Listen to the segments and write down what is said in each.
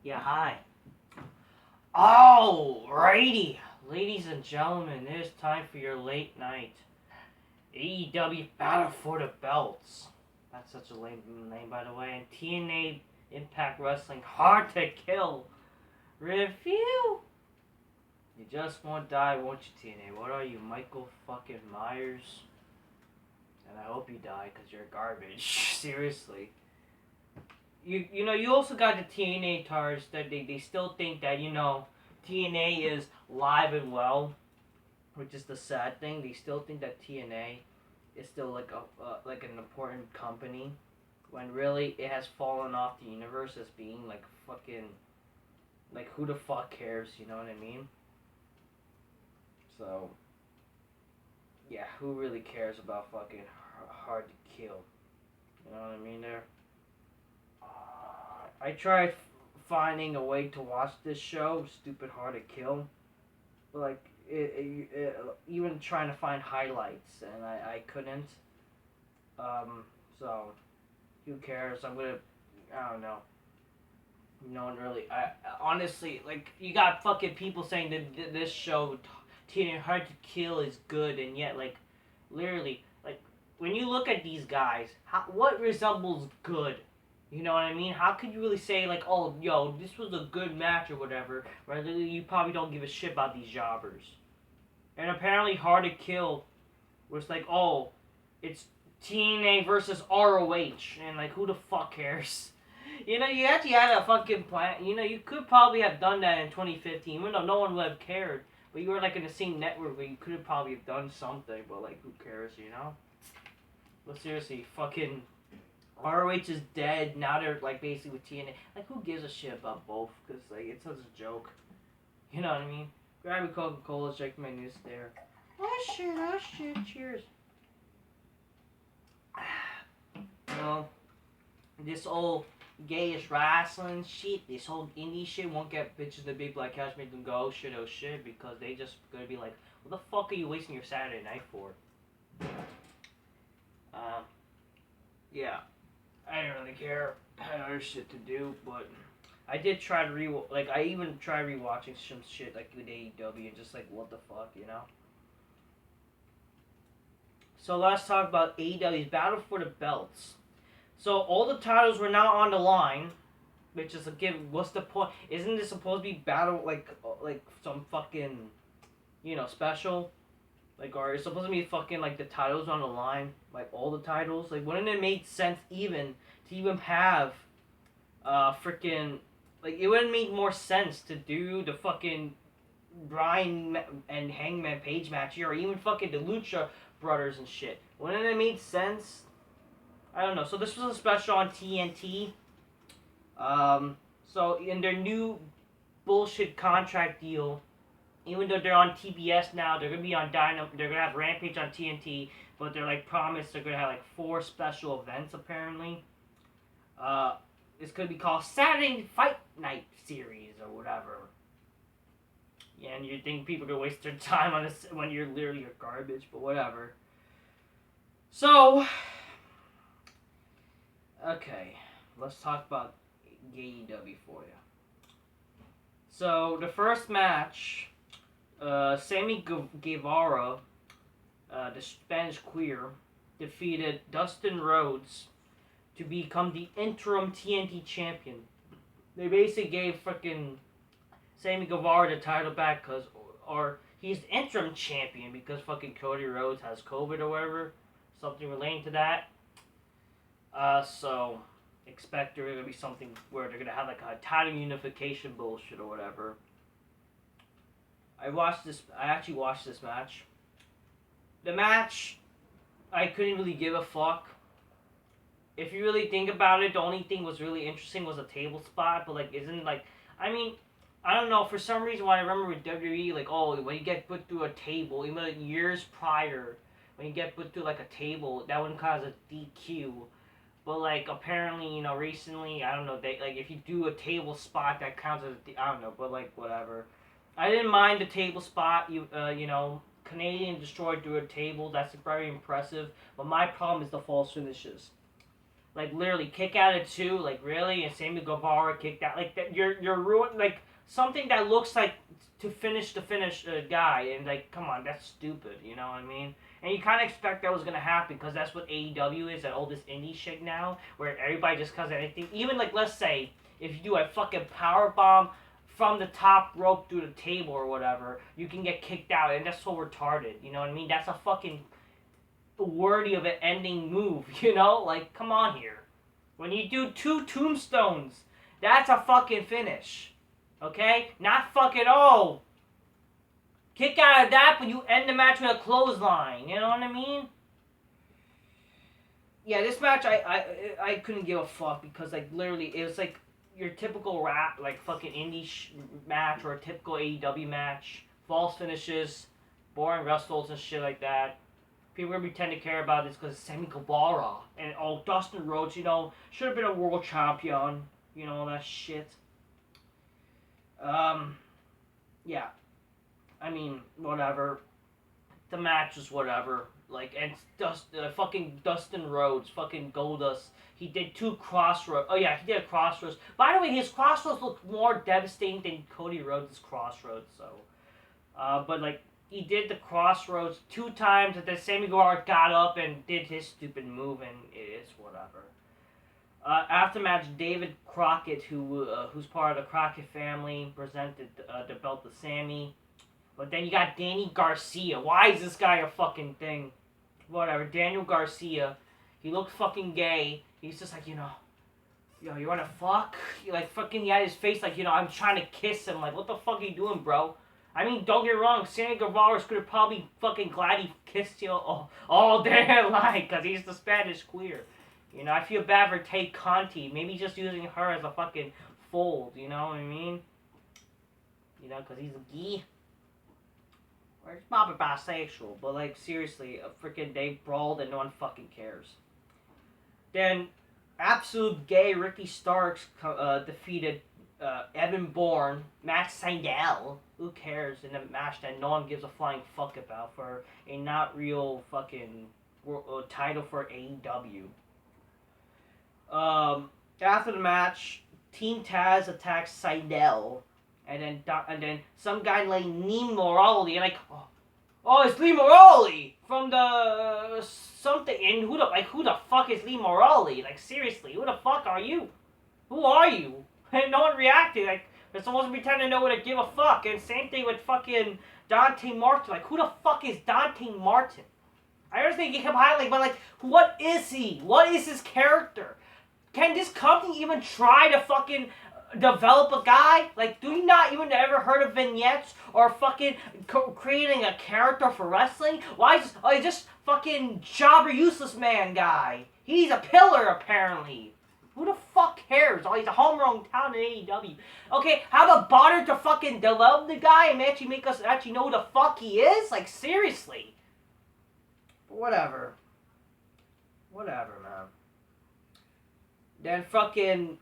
Yeah, hi. Alrighty, ladies and gentlemen, it is time for your late night AEW Battle for the Belts. That's such a lame name, by the way. And TNA Impact Wrestling Hard to Kill review. You just won't die, won't you, TNA? What are you, Michael fucking Myers? And I hope you die, because you're garbage. Seriously. You also got the TNA tars that they still think that, TNA is live and well, which is the sad thing. They still think that TNA is still like like an important company, when really it has fallen off the universe as being like fucking, like, who the fuck cares, you know what I mean? So yeah, who really cares about fucking hard to kill? You know what I mean there? I tried finding a way to watch this show, Stupid Hard to Kill, but like even trying to find highlights, and I couldn't. So who cares? I don't know. No one really. I honestly, like, you got fucking people saying that this show, TNA Hard to Kill, is good, and yet, like, literally, like, when you look at these guys, what resembles good? You know what I mean? How could you really say, like, oh, yo, this was a good match or whatever, right? You probably don't give a shit about these jobbers. And apparently Hard to Kill was like, oh, it's TNA versus ROH, and, like, who the fuck cares? You actually had a fucking plan. You could probably have done that in 2015, even though no one would have cared. But you were, like, in the same network where you could have probably have done something, but, like, who cares, you know? But seriously, fucking ROH is dead. Now they're, like, basically with TNA. Like, who gives a shit about both? Because, like, it's such a joke. You know what I mean? Grab a Coca-Cola, check my news there. Oh shit, cheers. You know, this old gayish wrestling shit, this whole indie shit won't get bitches the big black couch, make them go, oh shit, because they just gonna be like, what the fuck are you wasting your Saturday night for? Yeah. I didn't really care. I had other shit to do, but I did try to I even tried rewatching some shit like with AEW and just like, what the fuck, you know? So let's talk about AEW's Battle for the Belts. So all the titles were now on the line, which is again, what's the point? Isn't this supposed to be battle like some fucking, special? Like, or it's supposed to be fucking like the titles on the line, like all the titles. Like, wouldn't it make sense even to even have, freaking, like, it wouldn't make more sense to do the fucking Brian and Hangman Page match here, or even fucking the Lucha Brothers and shit. Wouldn't it make sense? I don't know. So this was a special on TNT. So in their new bullshit contract deal, even though they're on TBS now, they're gonna be on Dynamo. They're gonna have Rampage on TNT, but they're like promised they're gonna have like 4 special events apparently. It's gonna be called Saturday Fight Night Series or whatever. Yeah, and you think people are gonna waste their time on this when you're literally a garbage, but whatever. So, okay, let's talk about AEW for you. So the first match, Sammy Guevara, the Spanish Queer, defeated Dustin Rhodes to become the interim TNT champion. They basically gave freaking Sammy Guevara the title back or he's the interim champion because fucking Cody Rhodes has COVID or whatever, something relating to that. So expect there's gonna be something where they're gonna have like a title unification bullshit or whatever. I actually watched this match. The match, I couldn't really give a fuck. If you really think about it, the only thing was really interesting was a table spot, but like, I don't know, for some reason when I remember with WWE, like, oh, when you get put through a table, even like years prior, when you get put through like a table, that wouldn't cause a DQ. But like, apparently, recently, I don't know, they, like, if you do a table spot, that counts as I don't know, but like, whatever. I didn't mind the table spot, Canadian destroyed through a table, that's very impressive, but my problem is the false finishes. Like literally kick out at 2, like really, and Sammy Guevara kicked out like that. You're ruined like something that looks like to finish the guy, and like come on, that's stupid. You know what I mean? And you kind of expect that was gonna happen because that's what AEW is, that all this indie shit now, where everybody just does anything. Even like let's say if you do a fucking power bomb from the top rope through the table or whatever, you can get kicked out, and that's so retarded. You know what I mean? That's a fucking worthy of an ending move, you know? Like, come on here. When you do 2 tombstones, that's a fucking finish. Okay? Not fucking, oh, kick out of that, but you end the match with a clothesline. You know what I mean? Yeah, this match, I couldn't give a fuck because, like, literally, it was like your typical rap, like, fucking indie match or a typical AEW match. False finishes, boring wrestles and shit like that. People are gonna pretend to care about this because it's Sammy Guevara and Dustin Rhodes, you know, should have been a world champion, you know, all that shit. Yeah, I mean, whatever. The match was whatever. Like, and fucking Dustin Rhodes, fucking Goldust. He did 2 crossroads. Oh yeah, he did a crossroads. By the way, his crossroads looked more devastating than Cody Rhodes' crossroads. So, but like. He did the crossroads 2 times, and then Sammy Guevara got up and did his stupid move, and it's whatever. After match, David Crockett, who's part of the Crockett family, presented the belt to Sammy. But then you got Danny Garcia. Why is this guy a fucking thing? Whatever. Daniel Garcia. He looked fucking gay. He's just like, yo, you wanna fuck? He had his face like, I'm trying to kiss him. Like, what the fuck are you doing, bro? I mean, don't get wrong, Sammy Guevara's could have probably fucking glad he kissed you all day like, because he's the Spanish queer. You know, I feel bad for Tay Conti. Maybe just using her as a fucking fold, you know what I mean? You know, because he's a gay. Or he's probably bisexual, but like, seriously, they brawled and no one fucking cares. Then, absolute gay Ricky Starks defeated Evan Bourne, Matt Sydal, who cares, in a match that no one gives a flying fuck about for a not real fucking title for AEW. After the match, Team Taz attacks Sydal, and then some guy like Lee Morali, and like, oh, it's Lee Morali from the something, and who the fuck is Lee Morali? Like, seriously, who the fuck are you? Who are you? And no one reacted. Like, they're supposed to pretend to know what to give a fuck. And same thing with fucking Dante Martin. Like, who the fuck is Dante Martin? I understand he kept highlighting, but like, what is he? What is his character? Can this company even try to fucking develop a guy? Like, do you not even ever heard of vignettes or fucking creating a character for wrestling? Why is this fucking jobber useless man guy? He's a pillar apparently. Who the fuck cares? Oh, he's a homegrown talent in AEW. Okay, how about bother to fucking develop the guy and actually make us actually know who the fuck he is? Like, seriously. Whatever. Whatever, man. Then fucking,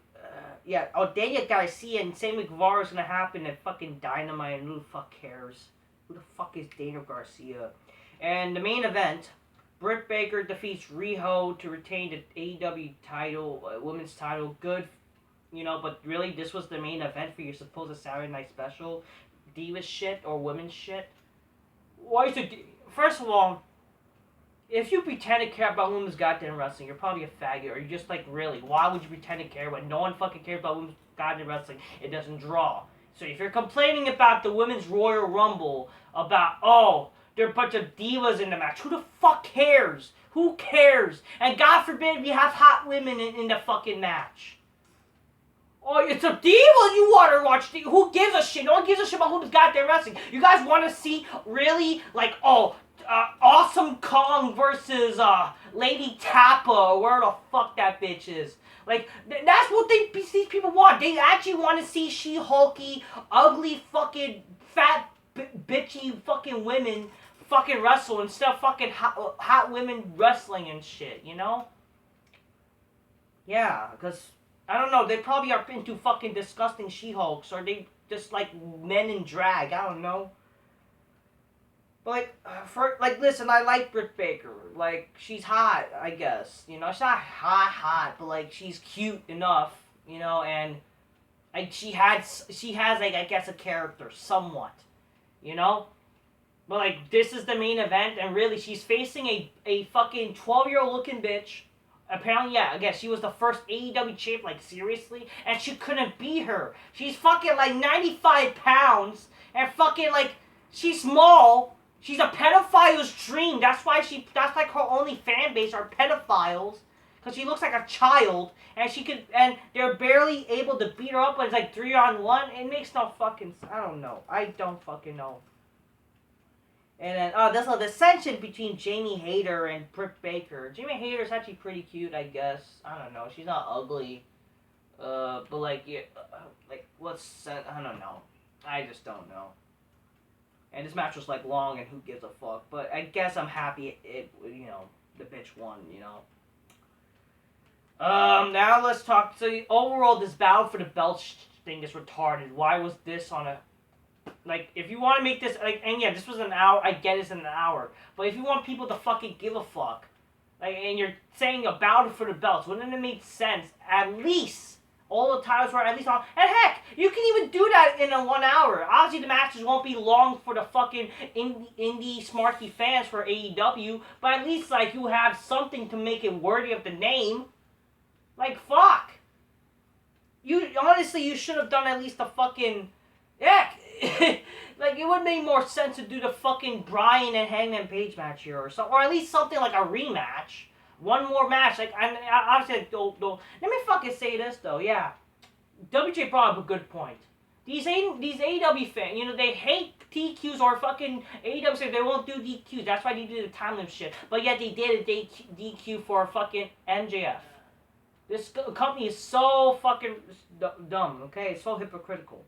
Daniel Garcia and Sammy Guevara is gonna happen at fucking Dynamite, and who the fuck cares? Who the fuck is Daniel Garcia? And the main event, Britt Baker defeats Riho to retain the AEW title, women's title. Good, but really, this was the main event for your supposed Saturday Night Special. Divas shit or women's shit. Why is it? First of all, if you pretend to care about women's goddamn wrestling, you're probably a faggot, or you're just like, really, why would you pretend to care when no one fucking cares about women's goddamn wrestling? It doesn't draw. So if you're complaining about the women's Royal Rumble, about, there are a bunch of divas in the match. Who the fuck cares? Who cares? And God forbid we have hot women in the fucking match. Oh, it's a diva you want to watch. Who gives a shit? No one gives a shit about who's goddamn wrestling. You guys want to see, really, like, Awesome Kong versus Lady Tappa, or where the fuck that bitch is. Like, that's what these people want. They actually want to see She-Hulky, ugly fucking fat bitchy fucking women fucking wrestle instead of fucking hot women wrestling and shit, you know? Yeah, because, I don't know, they probably are into fucking disgusting She-Hulks, or they just like men in drag, I don't know. But listen, I like Britt Baker. Like, she's hot, I guess. You know, she's not hot, but like, she's cute enough. You know, and like she has like, I guess, a character somewhat. You know, but like, this is the main event, and really, she's facing a fucking 12-year-old looking bitch. Apparently, yeah, again, she was the first AEW champ, like, seriously, and she couldn't beat her. She's fucking, like, 95 pounds, and fucking, like, she's small. She's a pedophile's dream. That's like, her only fan base are pedophiles, because she looks like a child, and they're barely able to beat her up, but it's like 3-on-1. It makes no fucking, I don't know. I don't fucking know. And then, there's a dissension between Jamie Hayter and Britt Baker. Jamie Hayter's actually pretty cute, I guess. I don't know. She's not ugly. But like, yeah, I don't know. I just don't know. And this match was like long, and who gives a fuck? But I guess I'm happy the bitch won, Now let's talk. So overall, this battle for the belt thing is retarded. Why was this on a... Like, if you want to make this, like, and yeah, this was an hour, I get it's an hour, but if you want people to fucking give a fuck, like, and you're saying a battle for the belts, wouldn't it make sense, at least, all the titles were at least on, and heck, you can even do that in a 1 hour. Obviously, the matches won't be long for the fucking indie smarky fans for AEW, but at least, like, you have something to make it worthy of the name. Like, fuck. Honestly, you should have done at least the fucking, heck, like, it would make more sense to do the fucking Bryan and Hangman Page match here, or at least something like a rematch. One more match, like, obviously, let me fucking say this, though, yeah. WJ brought up a good point. These AEW fans, they hate DQs, or fucking AEW say they won't do DQs, that's why they do the time limit shit, but yet they did a DQ for fucking MJF. This company is so fucking dumb, okay? It's so hypocritical.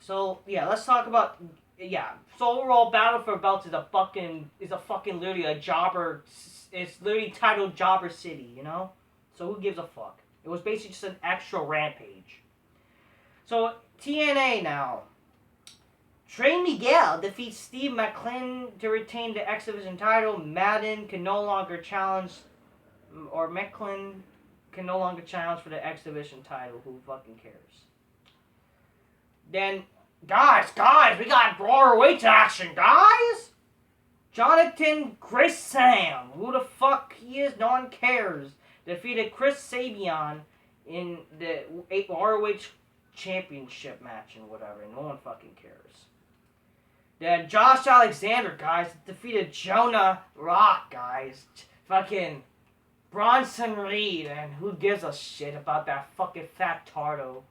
So yeah, let's talk about, yeah. So overall, Battle for Belts is a fucking literally a jobber. It's literally titled Jobber City, So who gives a fuck? It was basically just an extra Rampage. So TNA now. Trey Miguel defeats Steve Mclin to retain the X Division title. Madden can no longer challenge, or Mclin can no longer challenge for the X Division title. Who fucking cares? Then, guys, we got broader weight action, guys! Jonathan Gresham, who the fuck he is, no one cares, defeated Chris Sabian in the ROH Championship match and whatever, no one fucking cares. Then Josh Alexander, guys, defeated Jonah Rock, guys. Fucking Bronson Reed, and who gives a shit about that fucking fat tardo?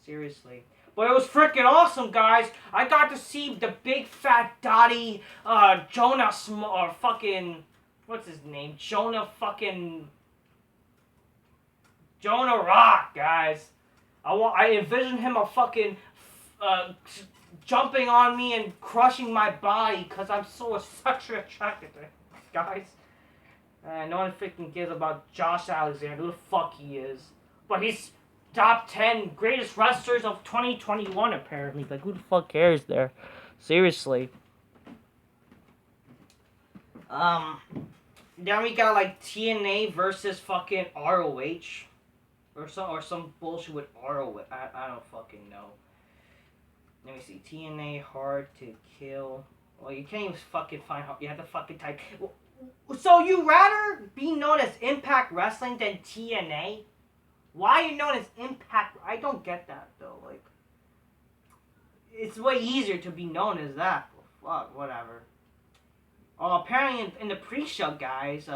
Seriously. But it was freaking awesome, guys. I got to see the big fat dotty Jonah or fucking, what's his name? Jonah Rock, guys. I envision him a fucking jumping on me and crushing my body because I'm so sexually attracted to him, guys. No one freaking cares about Josh Alexander, who the fuck he is. But he's top 10 greatest wrestlers of 2021, apparently. Like, who the fuck cares there? Seriously. Then we got, like, TNA versus fucking ROH. Or some bullshit with ROH. I don't fucking know. Let me see. TNA Hard to Kill. Well, you can't even fucking find how. You have to fucking type. So you rather be known as Impact Wrestling than TNA? Why are you known as Impact? I don't get that, though. Like, it's way easier to be known as that. Well, fuck, whatever. Oh, apparently in the pre-show, guys,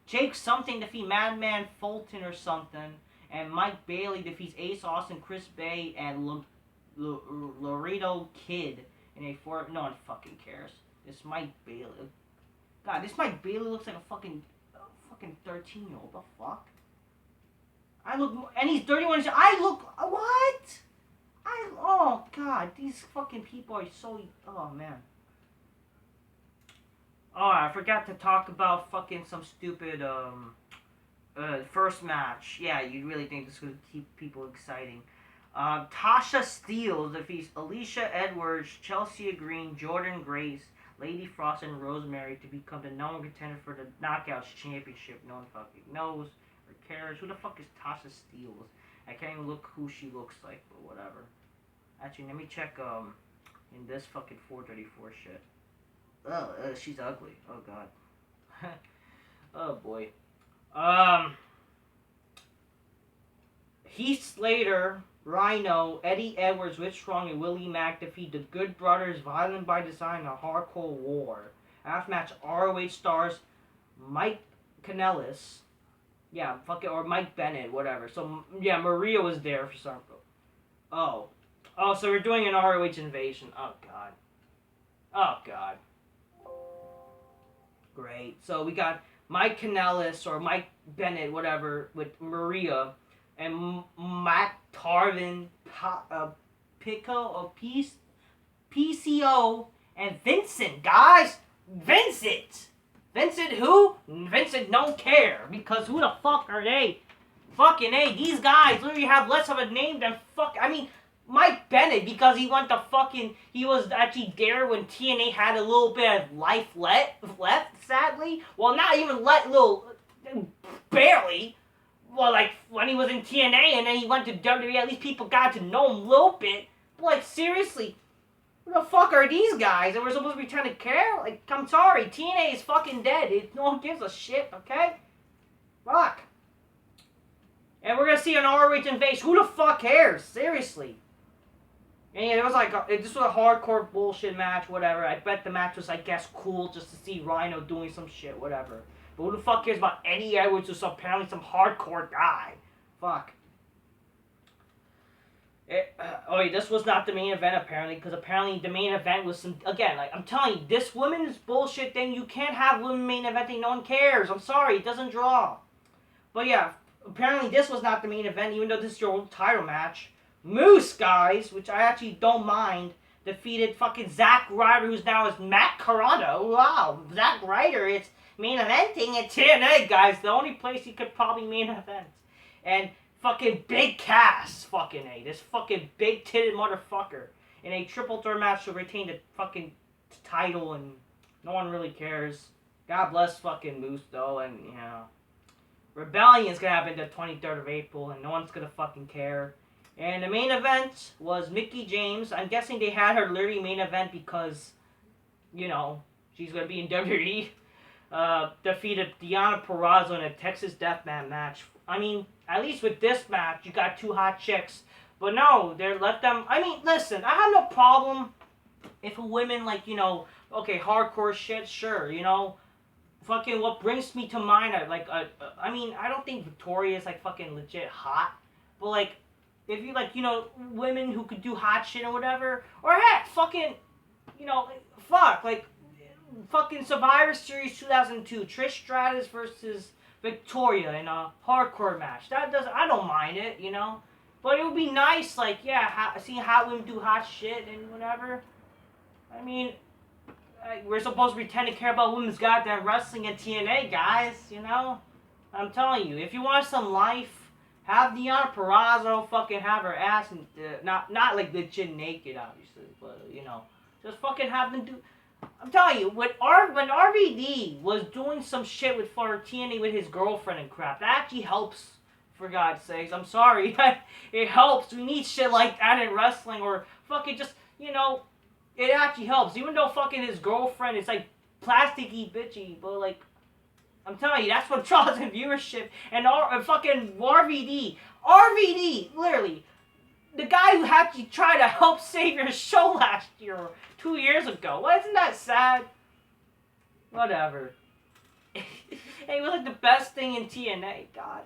Jake something defeat Madman Fulton or something, and Mike Bailey defeats Ace Austin, Chris Bay, and Laredo Kid in a no one fucking cares. This Mike Bailey. God, this Mike Bailey looks like a fucking 13-year-old. The fuck? And he's 31. I look, what? Oh god, these fucking people are so, oh man. Oh, I forgot to talk about fucking some stupid, first match. Yeah, you really think this is gonna keep people exciting. Tasha Steelz defeats Alicia Edwards, Chelsea Green, Jordan Grace, Lady Frost, and Rosemary to become the number one contender for the Knockouts Championship. No one fucking knows or cares. Who the fuck is Tasha Steelz? I can't even look who she looks like, but whatever. Actually, let me check in this fucking 434 shit. Oh, she's ugly. Oh god. Oh boy. Heath Slater, Rhino, Eddie Edwards, Rich Strong, and Willie Mack defeat the Good Brothers, Violent by Design, in a hardcore war. After match, ROH stars Mike Kanellis. Yeah, fucking, or Mike Bennett, whatever. So, yeah, Maria was there for some. Oh, so we're doing an ROH invasion. Oh, God. Oh, God. Great. So we got Mike Kanellis, or Mike Bennett, whatever, with Maria, and Matt Tarvin, PCO, and Vincent, guys! Vincent who? Vincent don't care, because who the fuck are they? Fucking A, these guys literally have less of a name than Mike Bennett, because he was actually there when TNA had a little bit of life left, sadly. Well, not even barely. Well, like, when he was in TNA and then he went to WWE, at least people got to know him a little bit. But, like, seriously, who the fuck are these guys? And we're supposed to be trying to care? Like, I'm sorry, TNA is fucking dead. No one gives a shit, okay? Fuck. And we're gonna see an ROH invasion. Who the fuck cares? Seriously. And yeah, this was a hardcore bullshit match, whatever. I bet the match was, I guess, cool just to see Rhino doing some shit, whatever. But who the fuck cares about Eddie Edwards, who's apparently some hardcore guy? Fuck. This was not the main event, apparently, because apparently the main event was some... Again, like, I'm telling you, this women's bullshit thing, you can't have women main eventing, no one cares. I'm sorry, it doesn't draw. But yeah, apparently this was not the main event, even though this is your old title match. Moose, guys, which I actually don't mind, defeated fucking Zack Ryder, who's now is Matt Carano. Wow, Zack Ryder is main eventing at TNA, guys. The only place he could probably main event. And fucking Big Cass, fucking A. This fucking big-titted motherfucker in a triple threat match to retain the fucking title, and no one really cares. God bless fucking Moose, though, and, you know. Rebellion's gonna happen the 23rd of April, and no one's gonna fucking care. And the main event was Mickie James. I'm guessing they had her literally main event because, you know, she's going to be in WWE. Defeated Deonna Purrazzo in a Texas Deathmatch match. I mean, at least with this match, you got two hot chicks. But no, they let them... I mean, listen, I have no problem if a women, like, you know, okay, hardcore shit, sure, you know. Fucking what brings me to mind, I mean, I don't think Victoria is, like, fucking legit hot. But, like... If you, like, you know, women who could do hot shit or whatever, or heck, fucking, you know, fucking Survivor Series 2002, Trish Stratus versus Victoria in a hardcore match. I don't mind it, you know, but it would be nice, like, yeah, seeing hot women do hot shit and whatever. I mean, we're supposed to pretend to care about women's goddamn wrestling and TNA, guys, you know? I'm telling you, if you want some life, have Deonna Purrazzo fucking have her ass, and not like legit naked, obviously, but, you know, just fucking have them do... I'm telling you, when RVD was doing some shit for TNA with his girlfriend and crap, that actually helps, for God's sakes. I'm sorry. It helps. We need shit like that in wrestling, or fucking just, you know, it actually helps. Even though fucking his girlfriend is, like, plasticky bitchy, but, like, I'm telling you, that's what draws in viewership. And fucking RVD, literally, the guy who had to try to help save your show last year, or 2 years ago. Well, isn't that sad? Whatever. And he was like the best thing in TNA, God.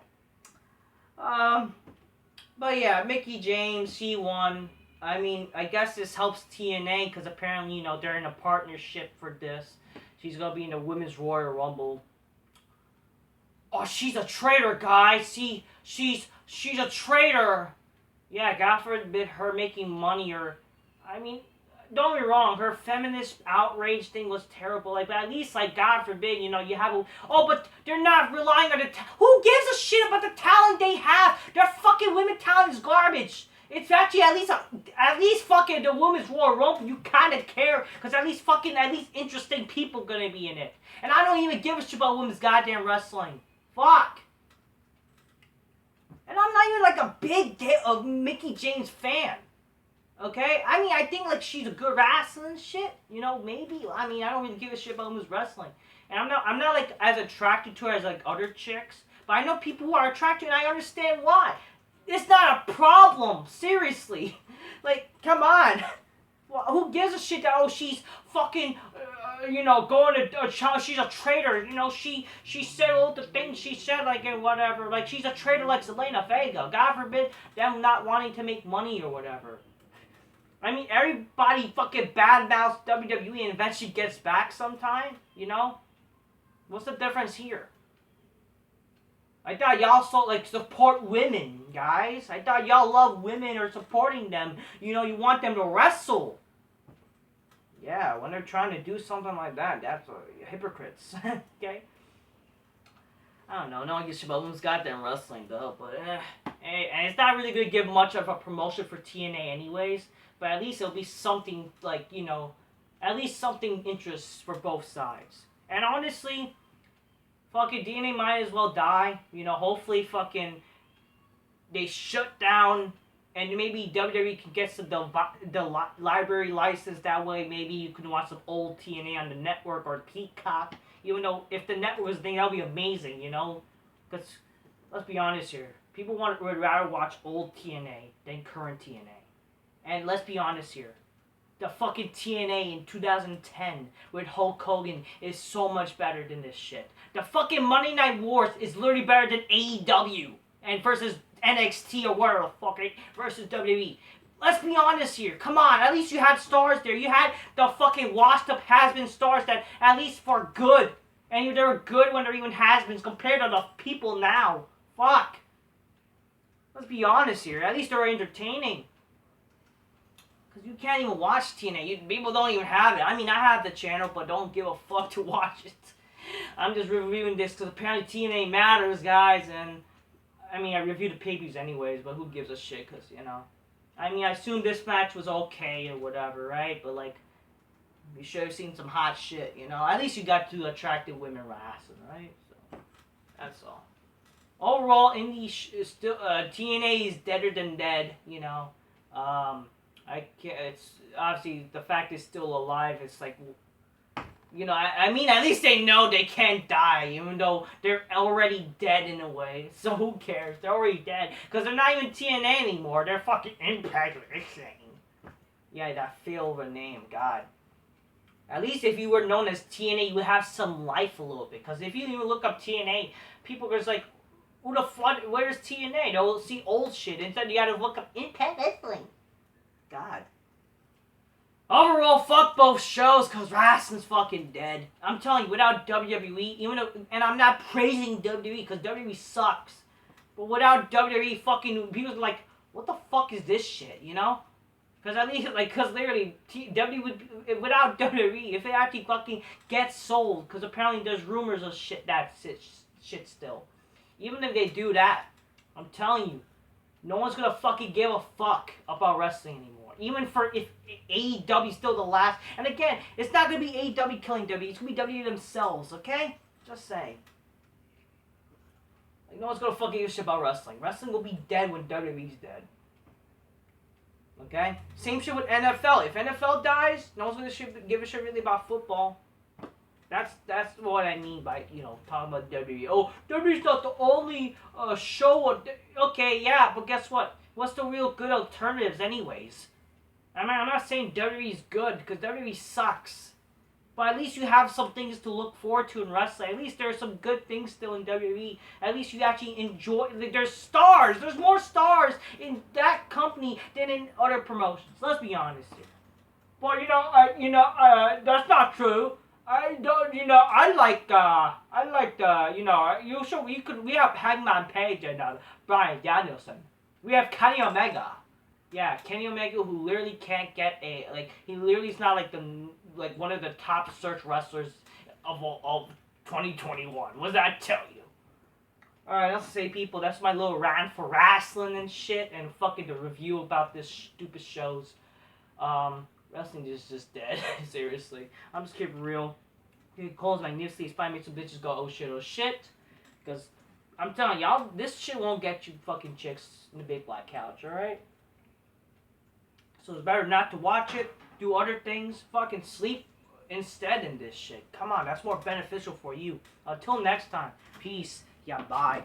But yeah, Mickie James, she won. I mean, I guess this helps TNA, because apparently, you know, they're in a partnership for this. She's gonna be in the Women's Royal Rumble. Oh, she's a traitor, guys. See, she's a traitor. Yeah, God forbid her making money, or... I mean, don't get me wrong, her feminist outrage thing was terrible. Like, but at least, like, God forbid, you know, you have a... Oh, but they're not relying on the... Who gives a shit about the talent they have? Their fucking women talent is garbage. It's actually at least fucking the Women's Royal Rumble, you kind of care, because at least interesting people gonna be in it. And I don't even give a shit about women's goddamn wrestling. Fuck. And I'm not even like a big Mickie James fan. Okay? I mean, I think like she's a good wrestler and shit. You know, maybe. I mean, I don't really give a shit about women's wrestling. And I'm not like as attracted to her as like other chicks. But I know people who are attracted, and I understand why. It's not a problem. Seriously. Like, come on. Well, who gives a shit that, oh, she's fucking, going to, she's a traitor, she said all the things she said, like, and whatever, like, she's a traitor like Zelina Vega, God forbid them not wanting to make money or whatever. I mean, everybody fucking badmouths WWE and eventually gets back sometime, What's the difference here? I thought y'all support women, guys. I thought y'all love women or supporting them. You want them to wrestle. Yeah, when they're trying to do something like that, that's hypocrites. Okay? I don't know. No one gives a shit about women's goddamn wrestling, though. But, and it's not really going to give much of a promotion for TNA anyways. But at least it'll be something, like, at least something interest for both sides. And honestly, fucking TNA might as well die. Hopefully fucking they shut down and maybe WWE can get the library license. That way maybe you can watch some old TNA on the network or Peacock. Even though if the network was a thing, that would be amazing, Because, let's be honest here. People would rather watch old TNA than current TNA. And let's be honest here. The fucking TNA in 2010 with Hulk Hogan is so much better than this shit. The fucking Monday Night Wars is literally better than AEW and versus NXT or whatever the fuck, versus WWE. Let's be honest here. Come on, at least you had stars there. You had the fucking washed up has-been stars that at least for good. And they were good when they're even has-beens compared to the people now. Fuck. Let's be honest here. At least they're entertaining. Because you can't even watch TNA. People don't even have it. I mean, I have the channel, but don't give a fuck to watch it. I'm just reviewing this because apparently TNA matters, guys. And, I mean, I reviewed the pay-per-views anyways, but who gives a shit? Because, I mean, I assume this match was okay or whatever, right? But, like, you should have seen some hot shit, At least you got two attractive women wrestling, right? So, that's all. Overall, still, TNA is deader than dead, I can't, it's obviously the fact it's still alive. It's like, I mean, at least they know they can't die, even though they're already dead in a way. So who cares? They're already dead because they're not even TNA anymore. They're fucking Impact Wrestling. Yeah, that fail of a name, God. At least if you were known as TNA, you would have some life a little bit. Because if you even look up TNA, people are just like, who the fuck? Where's TNA? They'll see old shit. Instead, you gotta look up Impact Wrestling. God. Overall, fuck both shows, because wrestling's fucking dead. I'm telling you, without WWE, and I'm not praising WWE, because WWE sucks. But without WWE, fucking, people are like, what the fuck is this shit, Because at least, because literally, without WWE, if it actually fucking gets sold, because apparently there's rumors of shit still. Even if they do that, I'm telling you, no one's gonna fucking give a fuck about wrestling anymore. Even if AEW is still the last. And again, it's not gonna be AEW killing WWE. It's gonna be WWE themselves, okay? Just saying. No one's gonna fucking give a shit about wrestling. Wrestling will be dead when WWE's dead. Okay? Same shit with NFL. If NFL dies, no one's gonna give a shit really about football. That's what I mean by, talking about WWE. Oh, WWE's not the only show. Okay, yeah, but guess what? What's the real good alternatives anyways? I mean, I'm not saying WWE's good, because WWE sucks. But at least you have some things to look forward to in wrestling. At least there are some good things still in WWE. At least you actually enjoy. There's stars. There's more stars in that company than in other promotions. Let's be honest here. But that's not true. I don't, we have Hangman Page and Bryan Danielson. We have Kenny Omega. Yeah, Kenny Omega, who literally can't get he literally is not one of the top search wrestlers of 2021. What does that tell you? Alright, let's say, people, that's my little rant for wrestling and shit, and fucking the review about this stupid shows. Wrestling is just dead. Seriously. I'm just keeping real. He calls my nifties, find me some bitches, go, oh shit. Because, I'm telling y'all, this shit won't get you fucking chicks in the big black couch, alright? So it's better not to watch it, do other things, fucking sleep instead in this shit. Come on, that's more beneficial for you. Until next time, peace. Yeah, bye.